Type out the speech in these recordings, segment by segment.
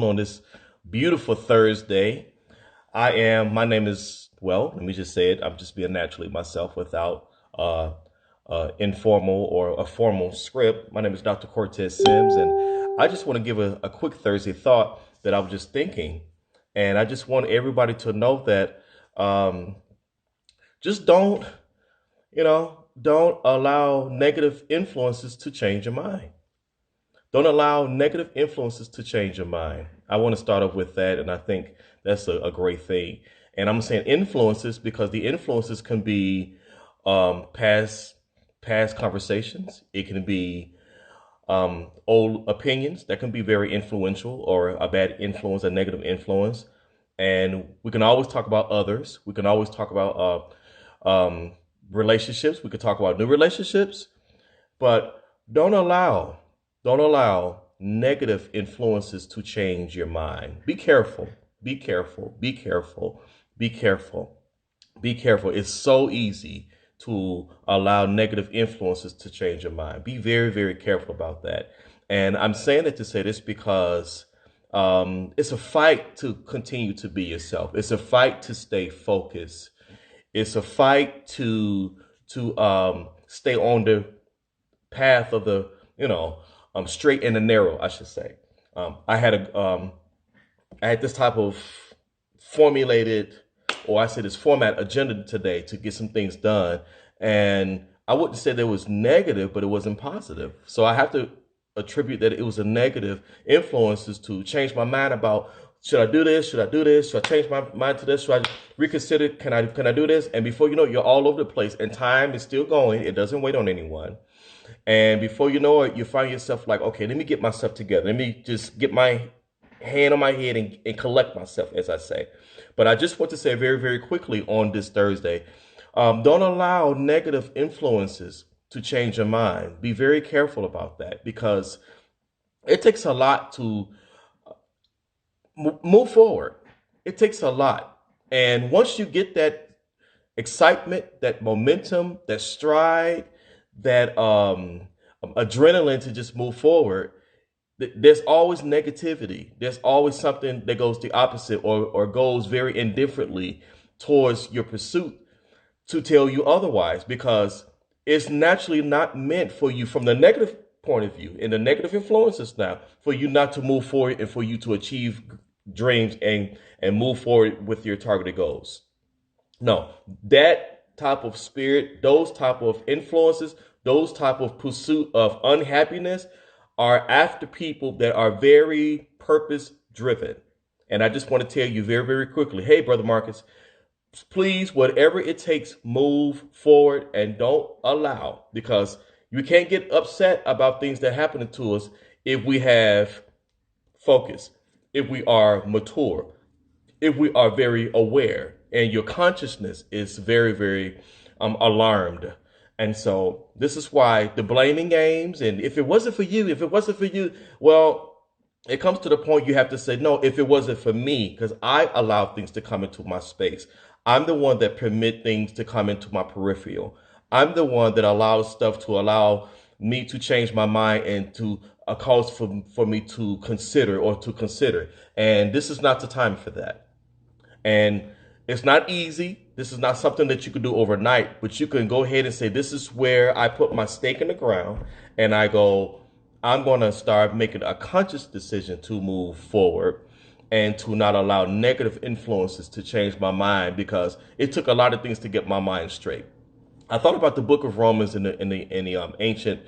On this beautiful Thursday. My name is, well, let me just say it. I'm just being naturally myself without informal or a formal script. My name is Dr. Cortez Sims, and I just want to give a quick Thursday thought that I was just thinking. And I just want everybody to know that um, just don't allow negative influences to change your mind. Don't allow negative influences to change your mind. I want to start off with that, and I think that's a great thing. And I'm saying influences because the influences can be past conversations. It can be old opinions that can be very influential, or a bad influence, a negative influence. And we can always talk about others. We can always talk about relationships. We could talk about new relationships, but don't allow don't allow negative influences to change your mind. Be careful. Be careful. Be careful. Be careful. Be careful. It's so easy to allow negative influences to change your mind. Be very, very careful about that. And I'm saying it to say this because it's a fight to continue to be yourself. It's a fight to stay focused. It's a fight to stay on the path of the straight and the narrow, I should say. I had this type of formulated, or I say this format agenda today to get some things done, and I wouldn't say that it was negative, but it wasn't positive. So I have to attribute that it was a negative influences to change my mind about, should I do this? Should I do this? Should I change my mind to this? Should I reconsider? Can I do this? And before you know it, you're all over the place, and time is still going. It doesn't wait on anyone. And before you know it, you find yourself like, okay, let me get myself together. Let me just get my hand on my head and collect myself, as I say. But I just want to say very, very quickly on this Thursday, don't allow negative influences to change your mind. Be very careful about that, because it takes a lot to move forward. It takes a lot. And once you get that excitement, that momentum, that stride, that adrenaline to just move forward, there's always negativity. There's always something that goes the opposite, or goes very indifferently towards your pursuit, to tell you otherwise, because it's naturally not meant for you, from the negative point of view and the negative influences, now for you not to move forward and for you to achieve dreams and move forward with your targeted goals. No, that type of spirit, those type of influences, those type of pursuit of unhappiness are after people that are very purpose driven. And I just want to tell you very, very quickly, hey, Brother Marcus, please, whatever it takes, move forward and don't allow, because you can't get upset about things that happen to us if we have focus, if we are mature, if we are very aware, and your consciousness is very, very alarmed. And so this is why the blaming games, and if it wasn't for you, if it wasn't for you, well, it comes to the point you have to say, no, if it wasn't for me, because I allow things to come into my space. I'm the one that permit things to come into my peripheral. I'm the one that allows stuff to allow me to change my mind and to a cause for me to consider or to consider. And this is not the time for that. And it's not easy. This is not something that you can do overnight, but you can go ahead and say, this is where I put my stake in the ground, and I go, I'm going to start making a conscious decision to move forward and to not allow negative influences to change my mind, because it took a lot of things to get my mind straight. I thought about the book of Romans in the ancient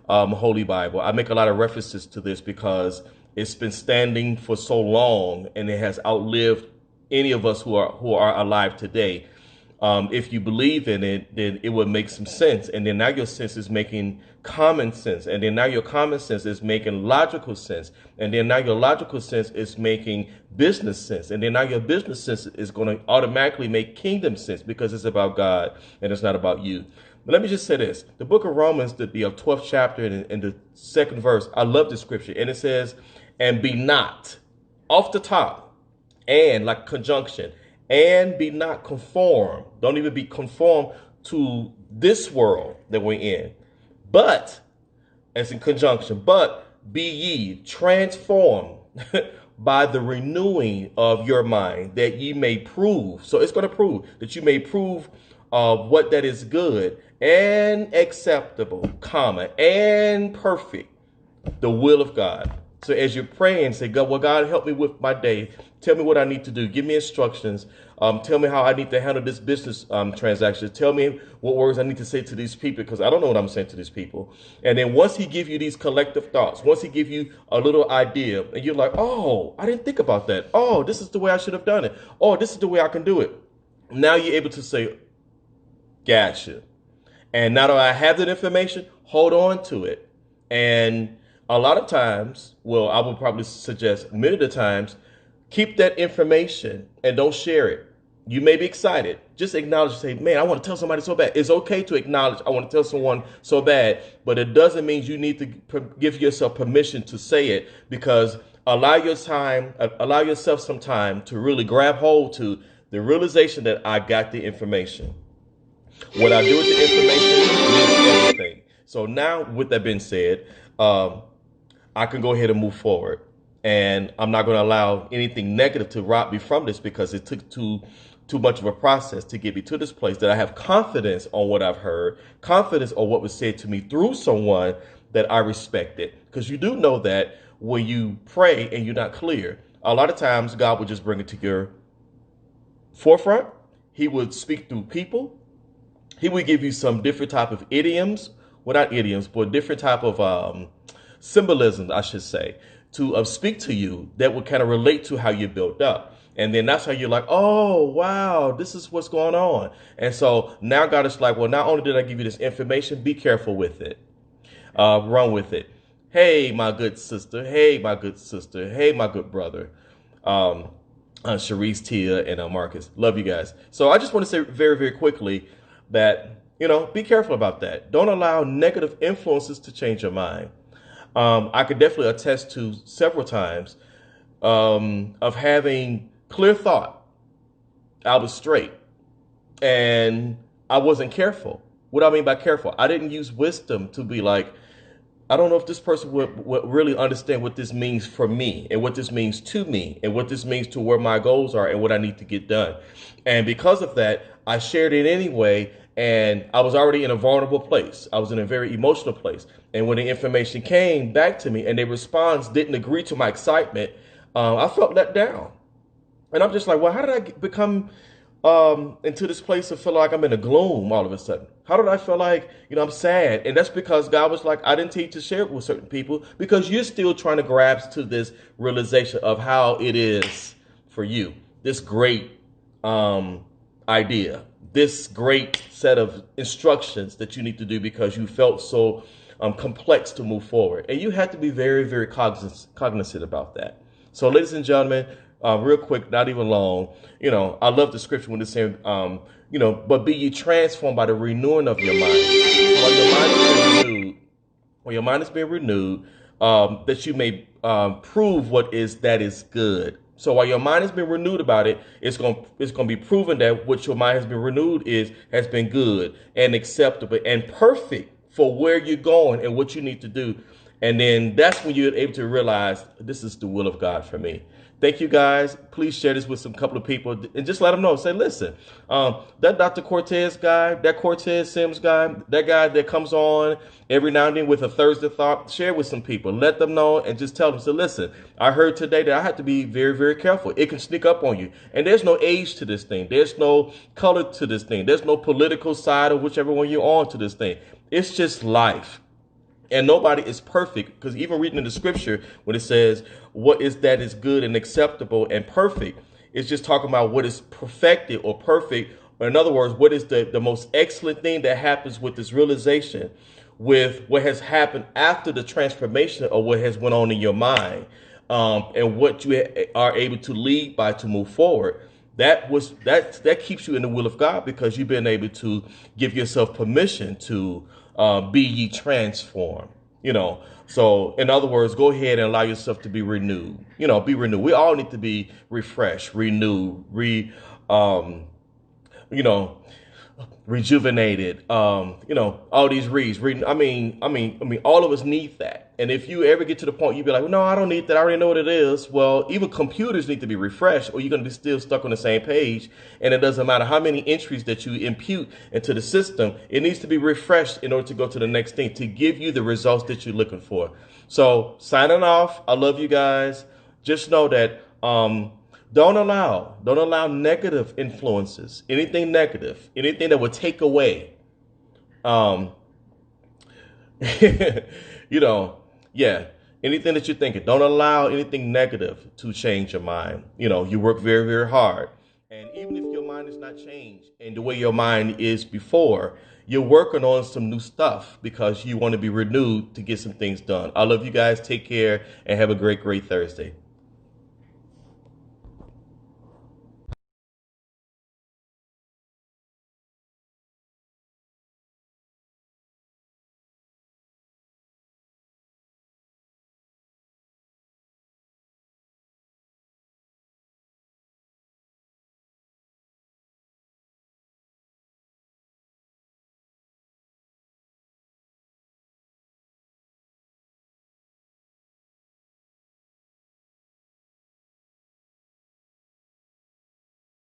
Holy Bible. I make a lot of references to this because it's been standing for so long, and it has outlived any of us who are alive today. If you believe in it, then it would make some sense. And then now your sense is making common sense. And then now your common sense is making logical sense. And then now your logical sense is making business sense. And then now your business sense is going to automatically make kingdom sense, because it's about God and it's not about you. But let me just say this. The book of Romans, the 12th chapter and the second verse, I love this scripture. And it says, and be not, off the top, and like conjunction, and be not conformed. Don't even be conformed to this world that we're in. But, as in conjunction, but be ye transformed by the renewing of your mind, that ye may prove. So it's going to prove that you may prove what that is good and acceptable, comma, and perfect, the will of God. So as you're praying, say, God, well, God, help me with my day. Tell me what I need to do. Give me instructions. Tell me how I need to handle this business transaction. Tell me what words I need to say to these people, because I don't know what I'm saying to these people. And then once he give you these collective thoughts, once he give you a little idea, and you're like, oh, I didn't think about that. Oh, this is the way I should have done it. Oh, this is the way I can do it. Now you're able to say, gotcha. And now that I have that information, hold on to it. And a lot of times, well, I would probably suggest many of the times, keep that information and don't share it. You may be excited. Just acknowledge, say, man, I want to tell somebody so bad. It's okay to acknowledge, I want to tell someone so bad, but it doesn't mean you need to give yourself permission to say it, because allow yourself some time to really grab hold to the realization that I got the information. What I do with the information means everything. So now, with that being said, I can go ahead and move forward. And I'm not going to allow anything negative to rob me from this, because it took too much of a process to get me to this place, that I have confidence on what I've heard, confidence on what was said to me through someone that I respected. Because you do know that when you pray and you're not clear, a lot of times God will just bring it to your forefront. He would speak through people. He would give you some different type of idioms, well, not idioms, but different type of symbolism, I should say, to speak to you that would kind of relate to how you're built up. And then that's how you're like, oh, wow, this is what's going on. And so now God is like, well, not only did I give you this information, be careful with it. Run with it. Hey, my good sister. Hey, my good sister. Hey, my good brother. Sharice, Tia, and Marcus. Love you guys. So I just want to say very, very quickly that, be careful about that. Don't allow negative influences to change your mind. I could definitely attest to several times of having clear thought. I was straight and I wasn't careful. What do I mean by careful? I didn't use wisdom to be like, I don't know if this person would really understand what this means for me, and what this means to me, and what this means to where my goals are and what I need to get done. And because of that, I shared it anyway. And I was already in a vulnerable place. I was in a very emotional place. And when the information came back to me and their response didn't agree to my excitement, I felt let down. And I'm just like, well, how did I become into this place of feeling like I'm in a gloom all of a sudden? How did I feel like, I'm sad? And that's because God was like, I didn't tell you to share it with certain people, because you're still trying to grasp to this realization of how it is for you. This great idea, this great set of instructions that you need to do, because you felt so complex to move forward. And you have to be very, very cognizant about that. So, ladies and gentlemen, real quick, not even long, I love the scripture when it's saying, but be ye transformed by the renewing of your mind. So while your mind is being renewed, that you may prove what that is good. So while your mind has been renewed about it, it's going to be proven that what your mind has been renewed has been good and acceptable and perfect for where you're going and what you need to do. And then that's when you're able to realize this is the will of God for me. Thank you, guys. Please share this with some couple of people and just let them know. Say, listen, that Dr. Cortez guy, that Cortez Sims guy, that guy that comes on every now and then with a Thursday thought, share with some people. Let them know and just tell them, so listen, I heard today that I have to be very, very careful. It can sneak up on you. And there's no age to this thing. There's no color to this thing. There's no political side or whichever one you're on to this thing. It's just life. And nobody is perfect, because even reading in the scripture, when it says what is that is good and acceptable and perfect, it's just talking about what is perfected or perfect. Or in other words, what is the most excellent thing that happens with this realization, with what has happened after the transformation of what has went on in your mind, and what you are able to lead by to move forward. That keeps you in the will of God, because you've been able to give yourself permission to be ye transformed, So in other words, go ahead and allow yourself to be renewed, be renewed. We all need to be refreshed, renewed, rejuvenated. All these reads. Reading. All of us need that. And if you ever get to the point you be like, well, no, I don't need that. I already know what it is. Well, even computers need to be refreshed, or you're going to be still stuck on the same page. And it doesn't matter how many entries that you impute into the system. It needs to be refreshed in order to go to the next thing to give you the results that you're looking for. So signing off. I love you guys. Just know that. Don't allow negative influences, anything negative, anything that would take away, um, you know, yeah, anything that you're thinking. Don't allow anything negative to change your mind. You work very, very hard. And even if your mind is not changed and the way your mind is before, you're working on some new stuff because you want to be renewed to get some things done. I love you guys. Take care and have a great, great Thursday.